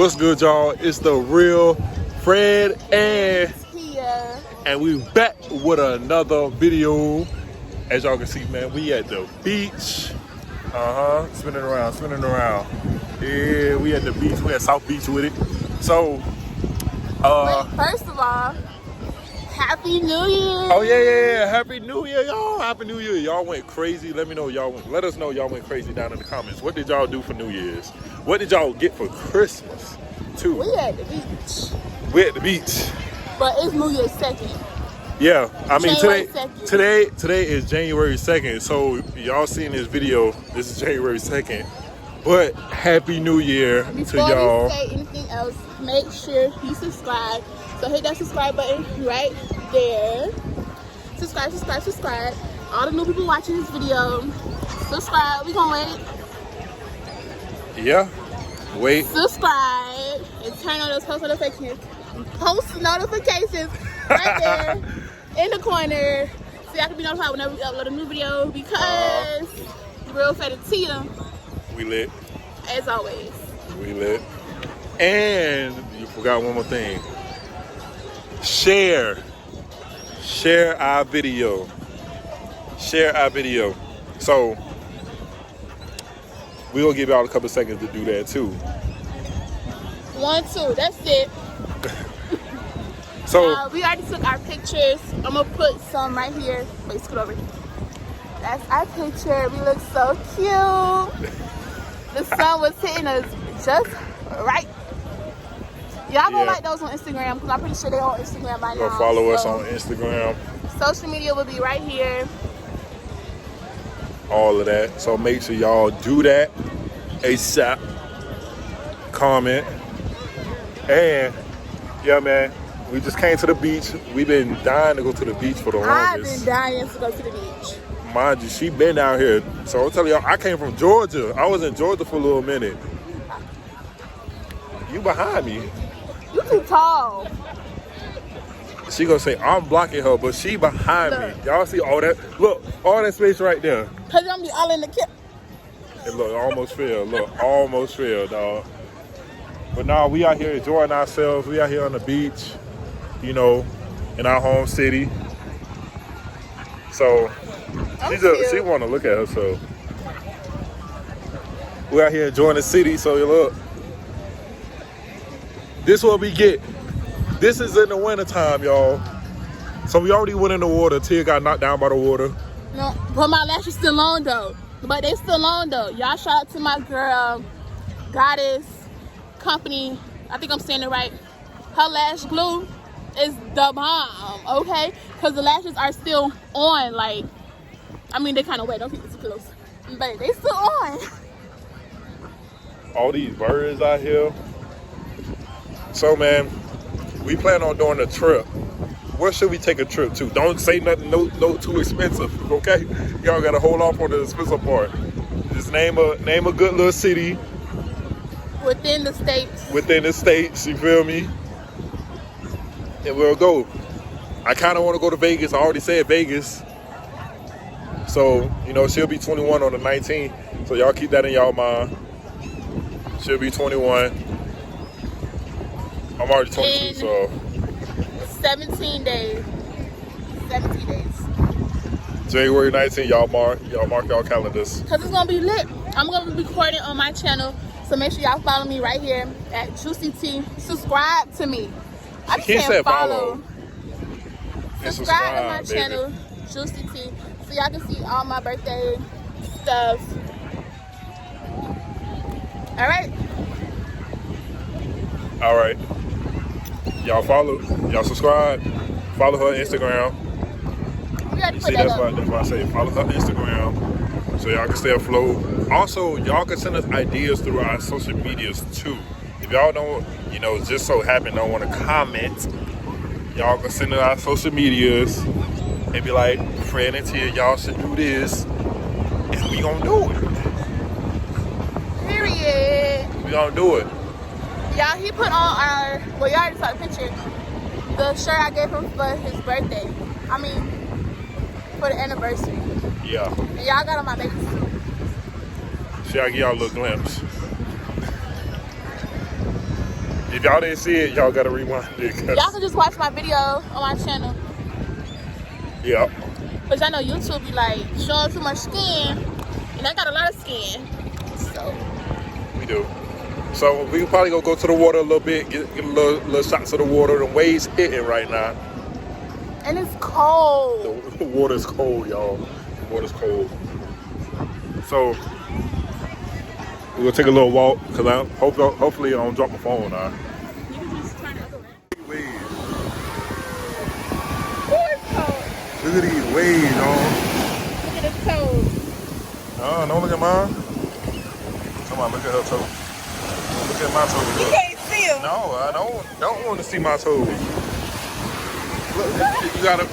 What's good, y'all? It's the real Fred and we back with another video. As y'all can see, man, we at the beach. Spinning around. Yeah, we at the beach. We at South Beach with it. So, wait, first of all, Happy New Year! Oh yeah. Happy New Year, y'all. Happy New Year. Y'all went crazy. Let us know y'all went crazy down in the comments. What did y'all do for New Year's? What did y'all get for Christmas too? We at the beach. We at the beach. But it's New Year's 2nd. Yeah, I mean January today is January 2nd. So y'all seeing this video, this is January 2nd. But Happy New Year to y'all. Before we say anything else, make sure you subscribe. So hit that subscribe button right there. Subscribe. All the new people watching this video, subscribe. We gonna wait. Yeah, wait. Subscribe and turn on those post notifications right there in the corner, so y'all can be notified whenever we upload a new video. Because real Freddie J, we lit. As always. We lit. And you forgot one more thing. Share our video. So we'll give y'all a couple seconds to do that too. 1, 2, that's it. So we already took our pictures. I'm gonna put some right here. Wait, scoot over. That's our picture. We look so cute. The sun was hitting us just right. Y'all gonna like those on Instagram because I'm pretty sure they're on Instagram by now. Go follow us on Instagram. Social media will be right here. All of that. So make sure y'all do that ASAP. Comment. And yeah, man, we just came to the beach. We've been dying to go to the beach for the longest. I've been dying to go to the beach. Mind you, she been down here. So I'm telling y'all, I came from Georgia. I was in Georgia for a little minute. You behind me. You too tall. She gonna say I'm blocking her, but she behind me. Y'all see all that? Look, all that space right there. Cause I'm be all in the kip. And look, almost fell, dog. But now we out here enjoying ourselves. We out here on the beach, you know, in our home city. So she want to look at herself. We out here enjoying the city. So you look, this what we get. This is in the wintertime, y'all. So we already went in the water. Tia got knocked down by the water. No, but my lashes still on though. Y'all shout out to my girl, Goddess Company. I think I'm saying it right. Her lash glue is the bomb, okay? Because the lashes are still on. Like, I mean, they kind of wet. Don't keep it too close. But they still on. All these birds out here. So, man, we plan on doing a trip. Where should we take a trip to? Don't say nothing, no too expensive, okay? Y'all gotta hold off on the expensive part. Just name a good little city. Within the states. You feel me? And we'll go. I kind of want to go to Vegas. I already said Vegas. So, you know, she'll be 21 on the 19th. So y'all keep that in y'all mind. She'll be 21. I'm already 22, so 17 days. January 19th, y'all mark y'all calendars. Because it's going to be lit. I'm going to be recording on my channel. So make sure y'all follow me right here at Juicy T. Subscribe to me. I just can't follow. Subscribe to my channel, Juicy T. So y'all can see all my birthday stuff. All right. Y'all follow. Y'all subscribe. Follow her Instagram. See, that's why I say follow her Instagram so y'all can stay afloat. Also, y'all can send us ideas through our social medias too. If y'all don't, you know, just so happen don't want to comment, y'all can send it our social medias and be like, Fred and Tia, y'all should do this, and we gonna do it. Period. We gonna do it. Y'all, he put on our, well, y'all already saw the picture, the shirt I gave him for his birthday. I mean, for the anniversary. Yeah. And y'all got on my baby suit. See, I give y'all a little glimpse. If y'all didn't see it, y'all gotta rewind it. Y'all can just watch my video on my channel. Yeah. Cause I know YouTube be like showing too much skin, and I got a lot of skin. So We do. So we probably gonna go to the water a little bit, get a little shots of the water. The waves hitting right now. and it's cold. The water's cold, y'all. The water's cold. So we're gonna take a little walk because hopefully I don't drop my phone now. You can just turn it around. Waves. Oh, it's cold. Look at these waves, y'all. Look at the toes. Oh, don't look at mine. Come on, look at her toe. Look at my toe. You can't see them. No, I don't want to see my toes. Look, you gotta.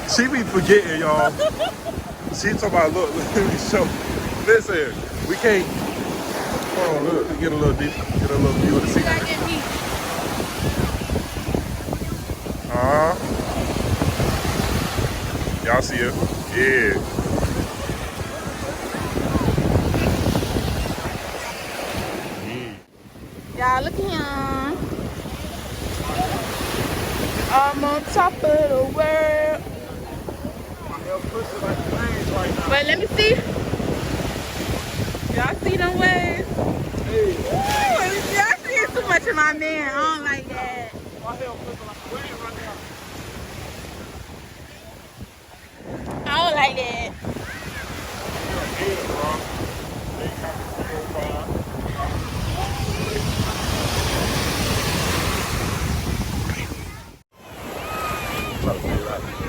She be forgetting, y'all. She talking about look. Let me show. Listen, we can't. Hold on, look. Get a little deep. Get a little view of the You sea. gotta get me. Y'all see it? Yeah. Y'all look at him. I'm on top of the world. Wait, let me see. Y'all see them waves? Hey. Ooh, y'all see too much of my man. I don't like that. I don't like that.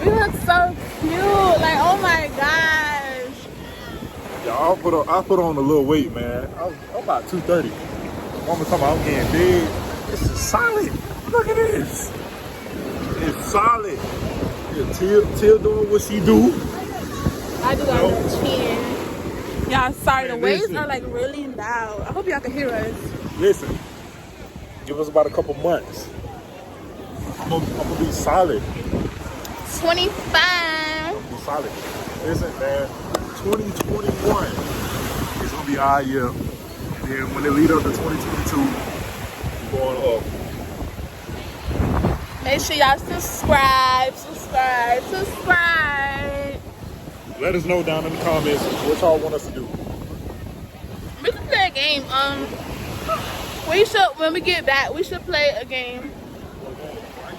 We look so cute. Like, oh my gosh. Yeah, I put on a little weight, man. I'm about 230. Mama talking about I'm getting big. This is solid. Look at this. It's solid. Yeah, Till doing what she do. I do got a little chin. Y'all, sorry, the Man, waves listen. are like really loud. I hope y'all can hear us. Listen, give us about a couple months. I'm gonna be solid. 25. Be solid. Listen, man. 2021 is gonna be our year. And then when they lead up to 2022, we're going up. Make sure y'all subscribe. Let us know down in the comments what y'all want us to do. We can play a game. When we get back, we should play a game.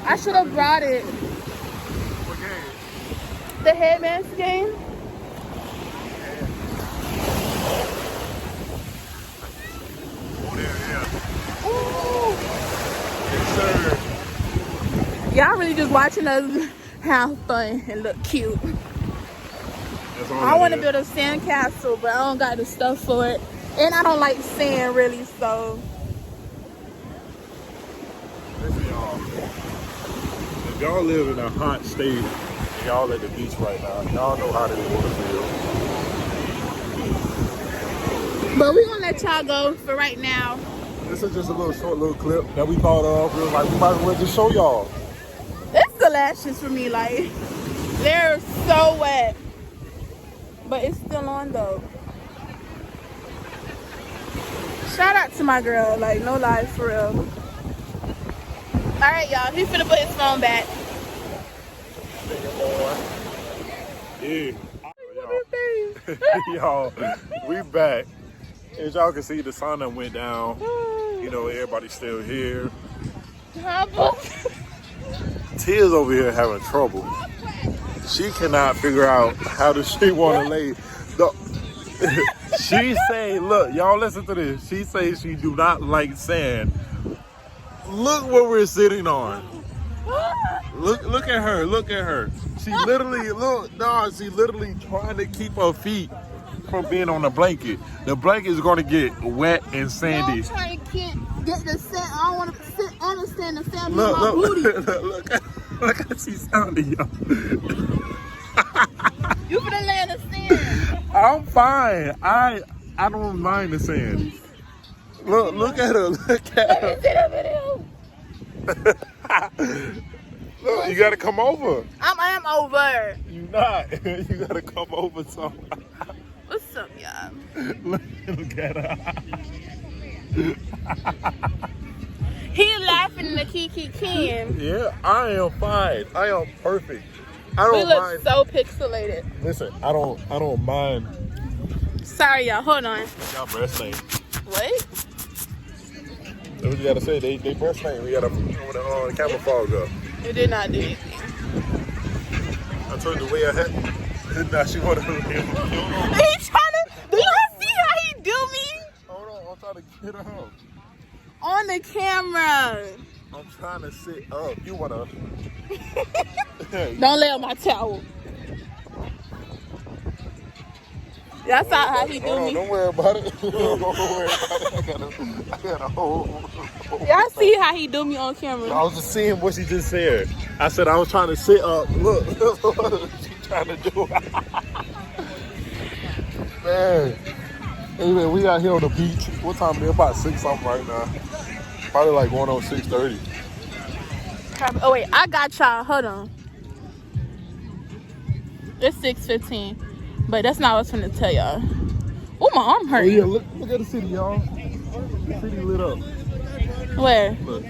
I should have brought it. What game? The Headman's game. Oh, there, yeah. Yes, sir. Y'all really just watching us have fun and look cute. That's all I want to it build a sand castle, but I don't got the stuff for it. And I don't like sand really, so. Listen, y'all. If y'all live in a hot state and y'all at the beach right now, y'all know how this water feels. But we're going to let y'all go for right now. This is just a short little clip that we thought of. We was like, we might as well just show y'all. It's the lashes for me, like, they're so wet. But it's still on though. Shout out to my girl, like no lie, for real. Alright y'all, he finna put his phone back. Yeah. Y'all, we back. As y'all can see, the sun done went down. You know, everybody's still here. Tia's over here having trouble. She cannot figure out how does she want to lay. She say, look, y'all listen to this. She says she do not like sand. Look what we're sitting on. Look at her. Look at her. She literally, she literally trying to keep her feet from being on the blanket. The blanket is going to get wet and sandy. I'm trying to get the sand. I don't want to sit on the sand. The sand on my booty. Look how she's sounding, y'all. You finna lay in the sand. I'm fine. I don't mind the sand. Look at her. Look at her. Let me see the video. Look, you gotta come over. I am over. You not. You gotta come over. So. What's up, y'all? Look at her. He laughing in the Kiki Kim. Yeah, I am fine. I am perfect. I We don't look mind. so pixelated. Listen, I don't mind Sorry, y'all. Hold on. y'all breast name. What? That's what you gotta say. They breast name. We gotta put the camera fog up. You did not do anything. I told you the way I had. Now she wanna do it. He trying to. Do y'all see how he do me Hold on, I'm trying to get up. on the camera? I'm trying to sit up. You wanna? Don't lay on my towel. That's not how he do Hold on, me. don't worry about it. Don't worry about it. I got a whole. Y'all see how he do me on I camera? was just seeing what she just said. I said I was trying to sit up. Look, that's what she trying to do. Man, hey man, we out here on the beach. What time is it? About 6 something right now. Probably like going on 6:30. Oh wait, I got y'all. Hold on. It's 6:15, but that's not what I was finna tell y'all. Oh, my arm Oh hurting. yeah, look at the city, y'all. The city lit up. Where? Look.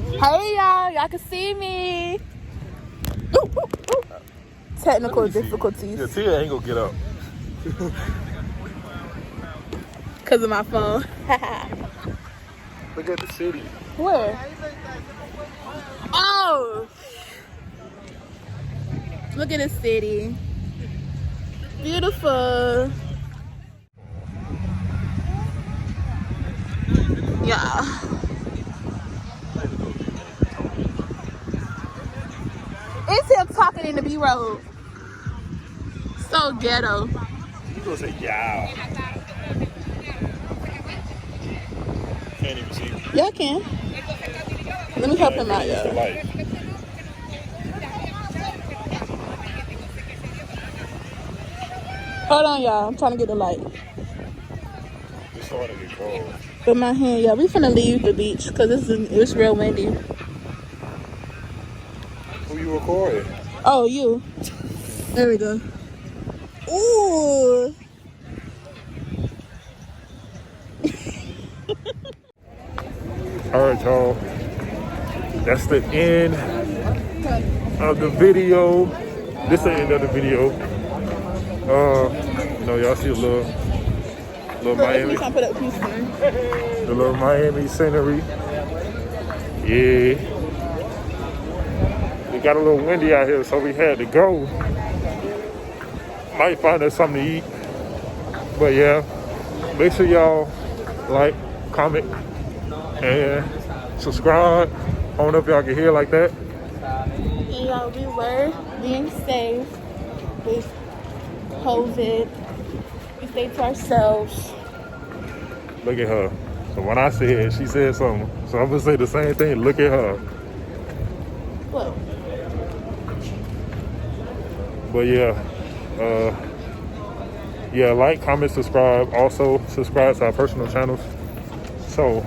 Hey y'all, y'all can see me. Ooh, ooh, ooh. Technical difficulties Yeah, Tia ain't gonna get up. because of my phone. Look at the city. Where? Oh, look at the city. Beautiful. Yeah. It's him talking in the B-roll. So ghetto. You gonna say yeah? Can't even see. Y'all can. Let me help him out, It's the y'all. light. Hold on, y'all. I'm trying to get the light. It's starting to get cold. With my hand, y'all. We finna leave the beach because it's real windy. Who you recording? Oh, you. There we go. Ooh. All right, y'all. That's the end of the video. This is the end of the video. You know, y'all see a little Miami, Trying to put up Houston. the little Miami scenery. Yeah. It got a little windy out here, so we had to go. Might find us something to eat. But yeah, make sure y'all like, comment, and subscribe. I don't know if y'all can hear like that. And y'all, we were being safe with COVID. We stayed to ourselves. Look at her. So when I said, she said something. So I'm gonna say the same thing. Look at her. Whoa. But yeah, like, comment, subscribe. Also subscribe to our personal channels. So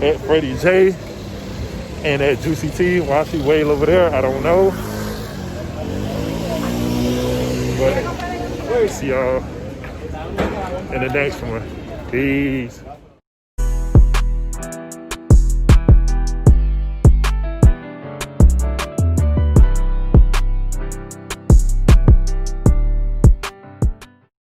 at Freddie J and at Juicy T, why she way over there, I don't know. But we'll see y'all in the next one. Peace.